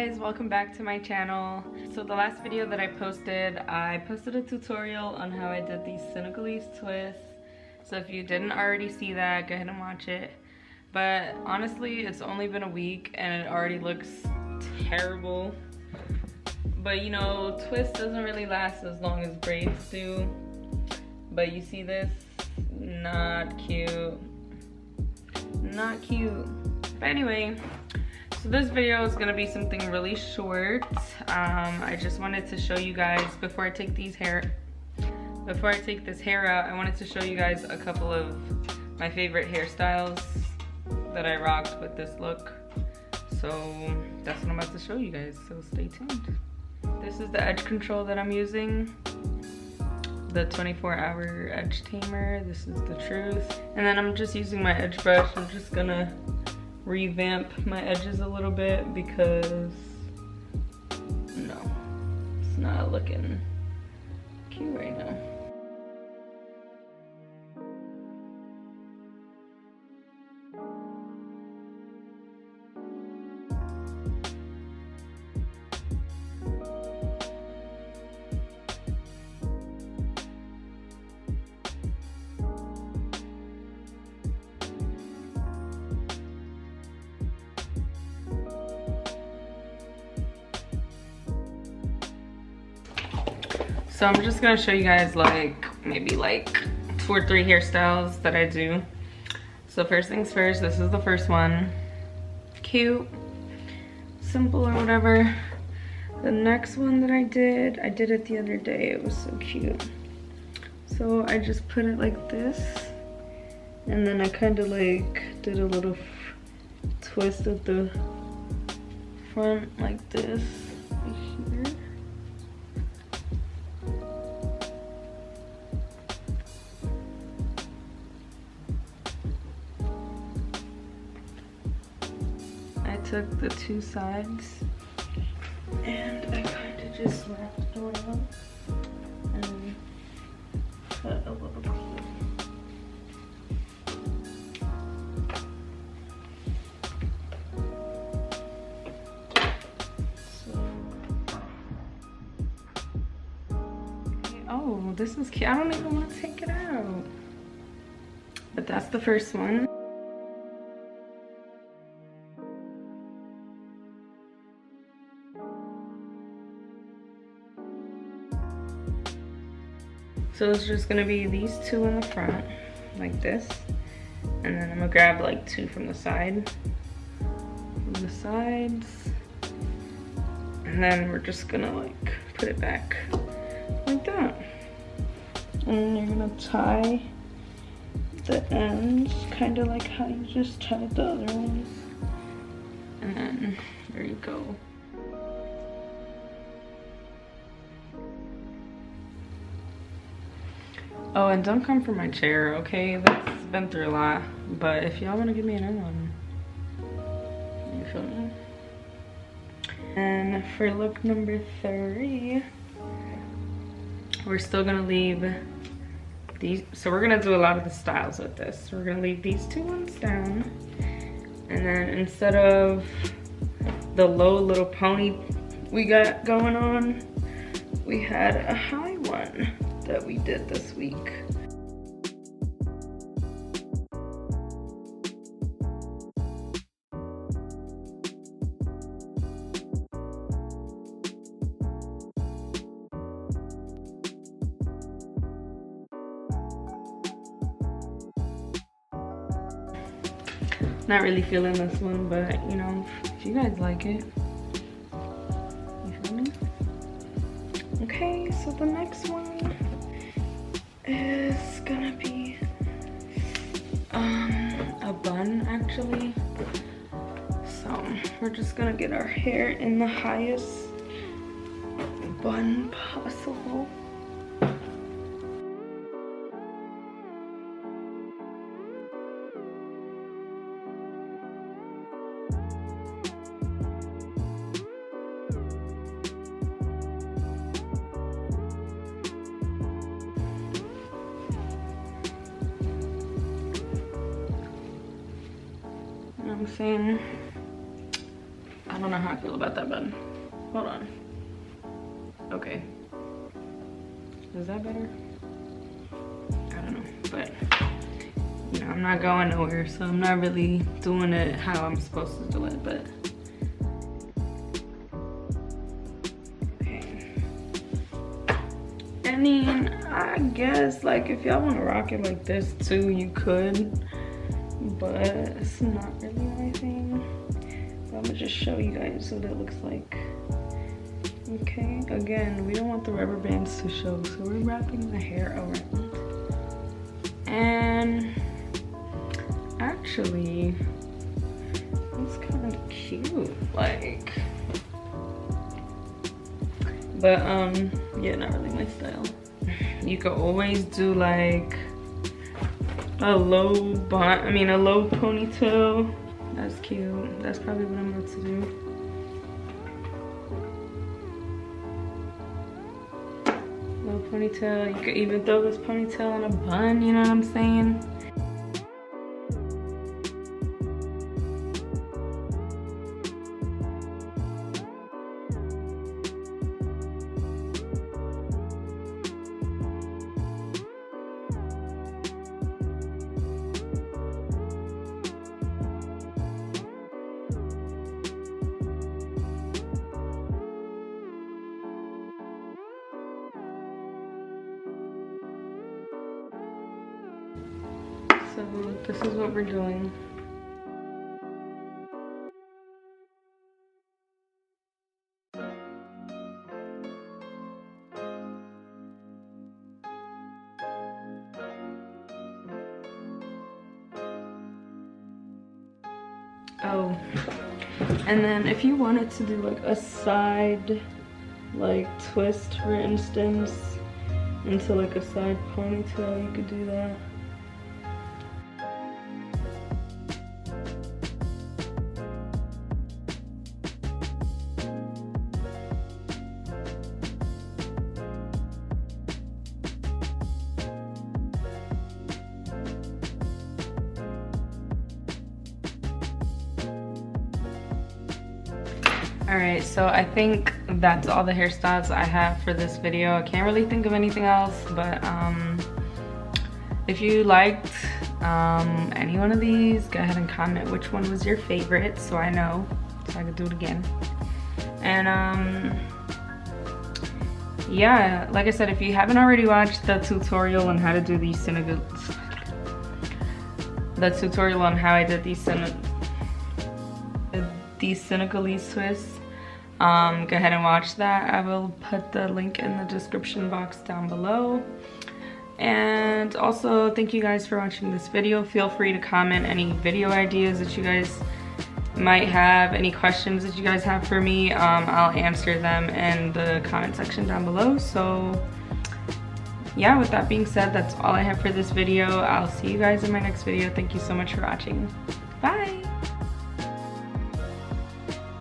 guys, welcome back to my channel. So the last video that I posted a tutorial on how I did these Senegalese twists. So if you didn't already see that, go ahead and watch it. But honestly, it's only been a week and it already looks terrible. But you know, twist doesn't really last as long as braids do. But you see this? Not cute. Not cute. But anyway, so this video is gonna be something really short. I just wanted to show you guys before I take this hair out, I wanted to show you guys a couple of my favorite hairstyles that I rocked with this look. So that's what I'm about to show you guys, so stay tuned. This is the edge control that I'm using. The 24-hour edge tamer. This is the truth. And then I'm just using my edge brush. I'm just gonna revamp my edges a little bit because no, it's not looking cute right now. So I'm just gonna show you guys maybe 2 or 3 hairstyles that I do. So first things first, this is the first one. Cute, simple or whatever. The next one that I did it the other day. It was so cute. So I just put it like this. And then I kind of did a little twist at the front like this. Right here. Took the 2 sides and I kind of just wrapped it around and cut a little bit. So, okay. Oh, this is cute. I don't even want to take it out. But that's the first one. So it's just gonna be these 2 in the front, like this. And then I'm gonna grab 2 from the side. From the sides. And then we're just gonna put it back like that. And you're gonna tie the ends, kind of like how you just tied the other ones. And then there you go. Oh, and don't come for my chair, okay? That's been through a lot. But if y'all want to give me another one, you feel me? And for look number 3, we're still gonna leave these. So we're gonna do a lot of the styles with this. We're gonna leave these 2 ones down. And then instead of the low little pony we got going on, we had a high one that we did this week. Not really feeling this one, but you know, if you guys like it, you feel me? Okay, so the next one is gonna be a bun actually. So we're just gonna get our hair in the highest bun possible. I'm saying I don't know how I feel about that bun. Hold on. Okay. Is that better? I don't know, but you know, I'm not going nowhere, so I'm not really doing it how I'm supposed to do it, but okay. I mean, I guess like if y'all want to rock it like this too, you could, but it's not really my thing. So I'm gonna just show you guys what it looks like. Okay, again, we don't want the rubber bands to show, so we're wrapping the hair around. And actually, it's kind of cute, like, but yeah, not really my style. You could always do like a low ponytail. That's cute. That's probably what I'm about to do. Low ponytail. You could even throw this ponytail in a bun, you know what I'm saying? So this is what we're doing. Oh, and then if you wanted to do like a side like twist, for instance, into like a side ponytail, you could do that. Alright, so I think that's all the hairstyles I have for this video. I can't really think of anything else, but if you liked any one of these, go ahead and comment which one was your favorite so I know, so I can do it again. And yeah, like I said, if you haven't already watched the tutorial on how to do these Senegalese twists, go ahead and watch that. I will put the link in the description box down below. And also, thank you guys for watching this video. Feel free to comment any video ideas that you guys might have, any questions that you guys have for me. I'll answer them in the comment section down below. So yeah, with that being said, that's all I have for this video. I'll see you guys in my next video. Thank you so much for watching. Bye.